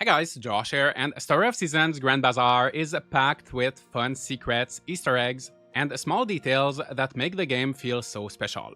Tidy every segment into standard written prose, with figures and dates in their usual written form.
Hey guys, Josh here, and Story of Seasons Grand Bazaar is packed with fun secrets, Easter eggs, and small details that make the game feel so special.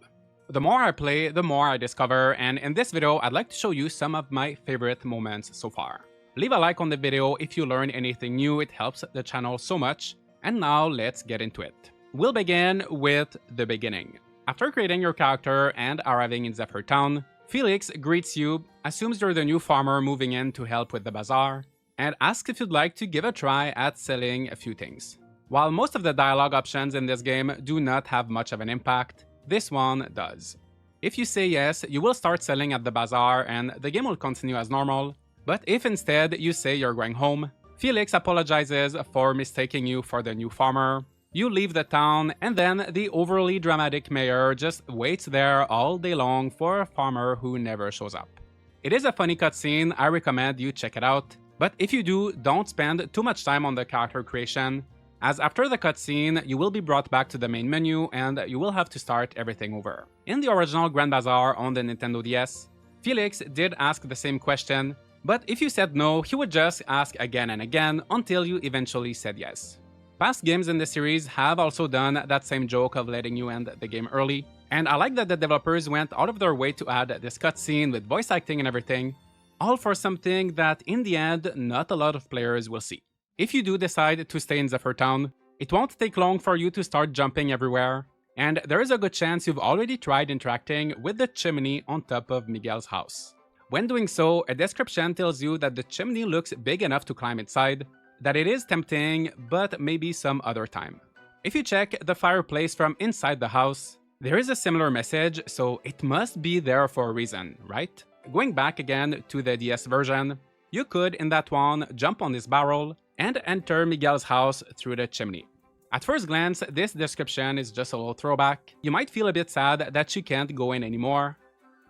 The more I play, the more I discover, and in this video, I'd like to show you some of my favorite moments so far. Leave a like on the video if you learn anything new, it helps the channel so much. And now let's get into it. We'll begin with the beginning. After creating your character and arriving in Zephyr Town, Felix greets you, assumes you're the new farmer moving in to help with the bazaar, and asks if you'd like to give a try at selling a few things. While most of the dialogue options in this game do not have much of an impact, this one does. If you say yes, you will start selling at the bazaar and the game will continue as normal, but if instead you say you're going home, Felix apologizes for mistaking you for the new farmer. You leave the town, and then the overly dramatic mayor just waits there all day long for a farmer who never shows up. It is a funny cutscene, I recommend you check it out, but if you do, don't spend too much time on the character creation, as after the cutscene, you will be brought back to the main menu and you will have to start everything over. In the original Grand Bazaar on the Nintendo DS, Felix did ask the same question, but if you said no, he would just ask again and again until you eventually said yes. Past games in the series have also done that same joke of letting you end the game early, and I like that the developers went out of their way to add this cutscene with voice acting and everything, all for something that in the end not a lot of players will see. If you do decide to stay in Zephyr Town, it won't take long for you to start jumping everywhere, and there is a good chance you've already tried interacting with the chimney on top of Miguel's house. When doing so, a description tells you that the chimney looks big enough to climb inside, that it is tempting, but maybe some other time. If you check the fireplace from inside the house, there is a similar message, so it must be there for a reason, right? Going back again to the DS version, you could, in that one, jump on this barrel and enter Miguel's house through the chimney. At first glance, this description is just a little throwback. You might feel a bit sad that you can't go in anymore,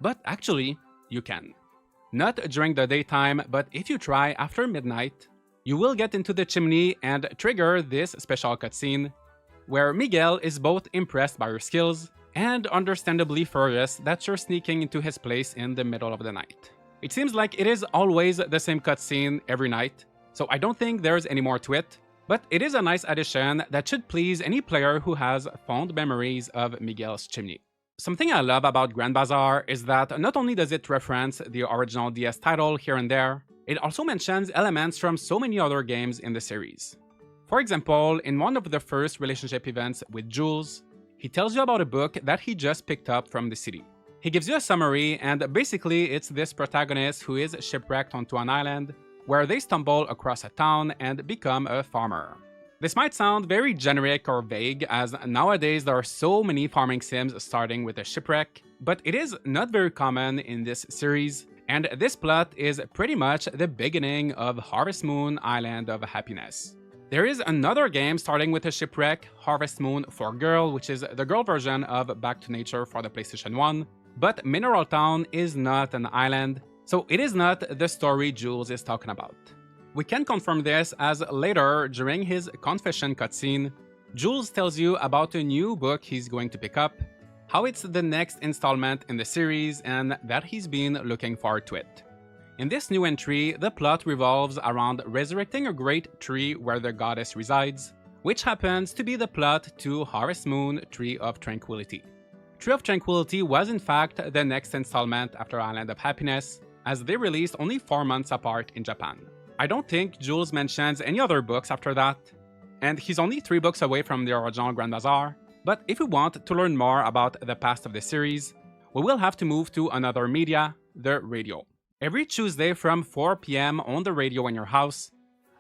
but actually, you can. Not during the daytime, but if you try after midnight, you will get into the chimney and trigger this special cutscene, where Miguel is both impressed by your skills and understandably furious that you're sneaking into his place in the middle of the night. It seems like it is always the same cutscene every night, so I don't think there's any more to it, but it is a nice addition that should please any player who has fond memories of Miguel's chimney. Something I love about Grand Bazaar is that not only does it reference the original DS title here and there, it also mentions elements from so many other games in the series. For example, in one of the first relationship events with Jules, he tells you about a book that he just picked up from the city. He gives you a summary, and basically it's this protagonist who is shipwrecked onto an island, where they stumble across a town and become a farmer. This might sound very generic or vague, as nowadays there are so many farming sims starting with a shipwreck, but it is not very common in this series, and this plot is pretty much the beginning of Harvest Moon Island of Happiness. There is another game starting with a shipwreck, Harvest Moon for Girl, which is the girl version of Back to Nature for the PlayStation 1, but Mineral Town is not an island, so it is not the story Jules is talking about. We can confirm this as later, during his confession cutscene, Jules tells you about a new book he's going to pick up, how it's the next installment in the series, and that he's been looking forward to it. In this new entry, the plot revolves around resurrecting a great tree where the goddess resides, which happens to be the plot to Harvest Moon Tree of Tranquility. Tree of Tranquility was in fact the next installment after Island of Happiness, as they released only 4 months apart in Japan. I don't think Jules mentions any other books after that, and he's only 3 books away from the original Grand Bazaar. But if we want to learn more about the past of the series, we will have to move to another media, the radio. Every Tuesday from 4 PM on the radio in your house,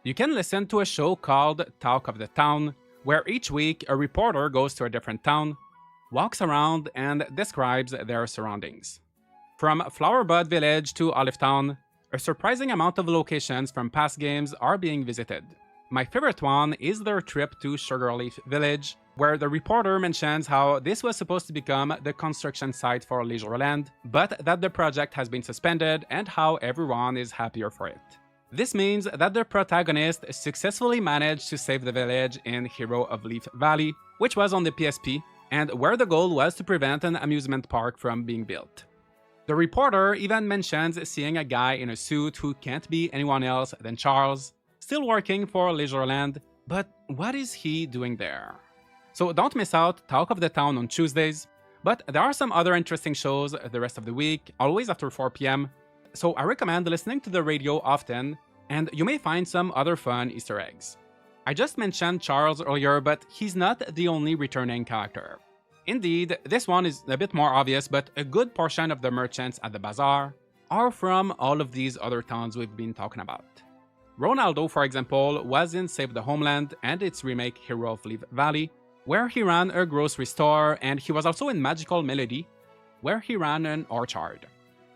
you can listen to a show called Talk of the Town, where each week a reporter goes to a different town, walks around, and describes their surroundings. From Flowerbud Village to Olive Town, a surprising amount of locations from past games are being visited. My favorite one is their trip to Sugarleaf Village, where the reporter mentions how this was supposed to become the construction site for Leisureland, but that the project has been suspended and how everyone is happier for it. This means that the protagonist successfully managed to save the village in Hero of Leaf Valley, which was on the PSP, and where the goal was to prevent an amusement park from being built. The reporter even mentions seeing a guy in a suit who can't be anyone else than Charles, still working for Leisureland, but what is he doing there? So don't miss out Talk of the Town on Tuesdays, but there are some other interesting shows the rest of the week, always after 4 p.m. So I recommend listening to the radio often, and you may find some other fun Easter eggs. I just mentioned Charles earlier, but he's not the only returning character. Indeed, this one is a bit more obvious, but a good portion of the merchants at the Bazaar are from all of these other towns we've been talking about. Ronaldo, for example, was in Save the Homeland and its remake Hero of Leaf Valley, where he ran a grocery store, and he was also in Magical Melody, where he ran an orchard.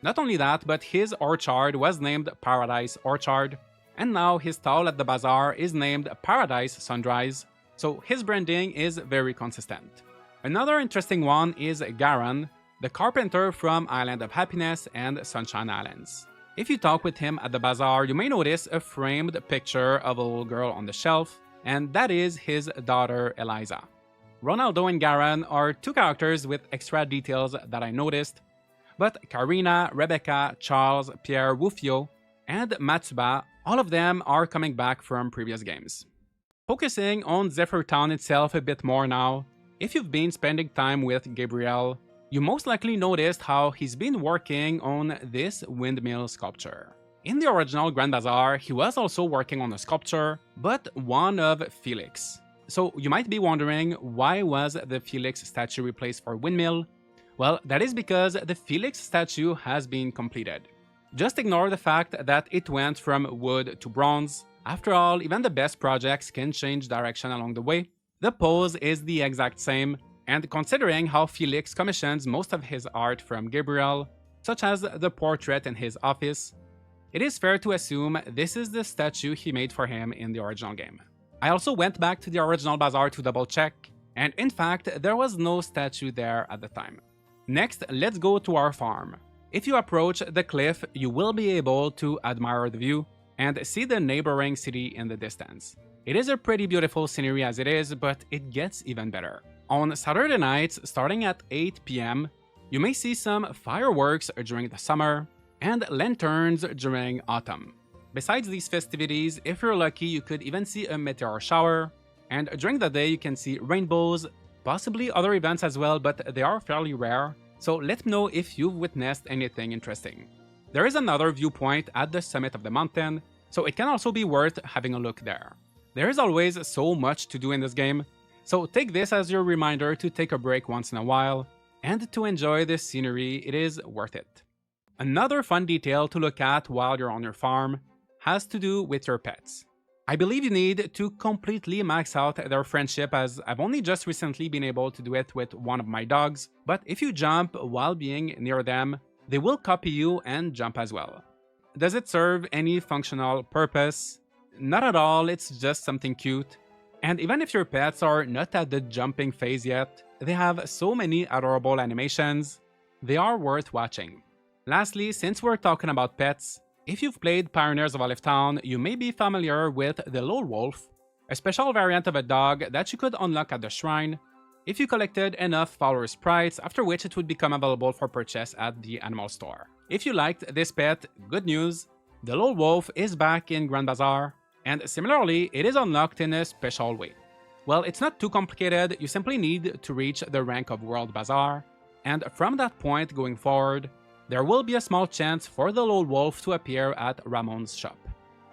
Not only that, but his orchard was named Paradise Orchard, and now his stall at the Bazaar is named Paradise Sundries, so his branding is very consistent. Another interesting one is Garan, the carpenter from Island of Happiness and Sunshine Islands. If you talk with him at the Bazaar, you may notice a framed picture of a little girl on the shelf, and that is his daughter Eliza. Ronaldo and Garan are two characters with extra details that I noticed, but Karina, Rebecca, Charles, Pierre, Rufio, and Matsuba, all of them are coming back from previous games. Focusing on Zephyr Town itself a bit more now, if you've been spending time with Gabriel, you most likely noticed how he's been working on this windmill sculpture. In the original Grand Bazaar, he was also working on a sculpture, but one of Felix. So you might be wondering, why was the Felix statue replaced for windmill? Well, that is because the Felix statue has been completed. Just ignore the fact that it went from wood to bronze. After all, even the best projects can change direction along the way. The pose is the exact same, and considering how Felix commissions most of his art from Gabriel, such as the portrait in his office, it is fair to assume this is the statue he made for him in the original game. I also went back to the original Bazaar to double check, and in fact, there was no statue there at the time. Next, let's go to our farm. If you approach the cliff, you will be able to admire the view and see the neighboring city in the distance. It is a pretty beautiful scenery as it is, but it gets even better. On Saturday nights, starting at 8 p.m., you may see some fireworks during the summer and lanterns during autumn. Besides these festivities, if you're lucky, you could even see a meteor shower, and during the day you can see rainbows, possibly other events as well, but they are fairly rare, so let me know if you've witnessed anything interesting. There is another viewpoint at the summit of the mountain, so it can also be worth having a look there. There is always so much to do in this game, so take this as your reminder to take a break once in a while, and to enjoy the scenery. It is worth it. Another fun detail to look at while you're on your farm has to do with your pets. I believe you need to completely max out their friendship, as I've only just recently been able to do it with one of my dogs, but if you jump while being near them, they will copy you and jump as well. Does it serve any functional purpose? Not at all, it's just something cute. And even if your pets are not at the jumping phase yet, they have so many adorable animations, they are worth watching. Lastly, since we're talking about pets, if you've played Pioneers of Olive Town, you may be familiar with the Lone Wolf, a special variant of a dog that you could unlock at the shrine if you collected enough follower sprites, after which it would become available for purchase at the animal store. If you liked this pet, good news, the Lone Wolf is back in Grand Bazaar, and similarly, it is unlocked in a special way. Well, it's not too complicated, you simply need to reach the rank of World Bazaar, and from that point going forward, there will be a small chance for the Lone Wolf to appear at Ramon's shop.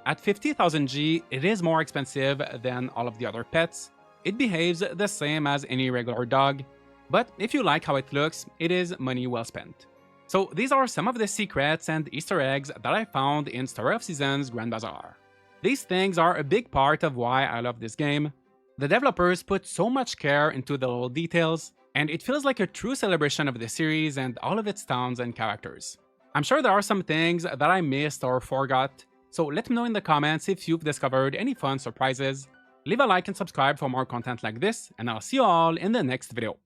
At 50,000 G, it is more expensive than all of the other pets. It behaves the same as any regular dog, but if you like how it looks, it is money well spent. So these are some of the secrets and Easter eggs that I found in Story of Seasons Grand Bazaar. These things are a big part of why I love this game. The developers put so much care into the little details, and it feels like a true celebration of the series and all of its towns and characters. I'm sure there are some things that I missed or forgot, so let me know in the comments if you've discovered any fun surprises. Leave a like and subscribe for more content like this, and I'll see you all in the next video.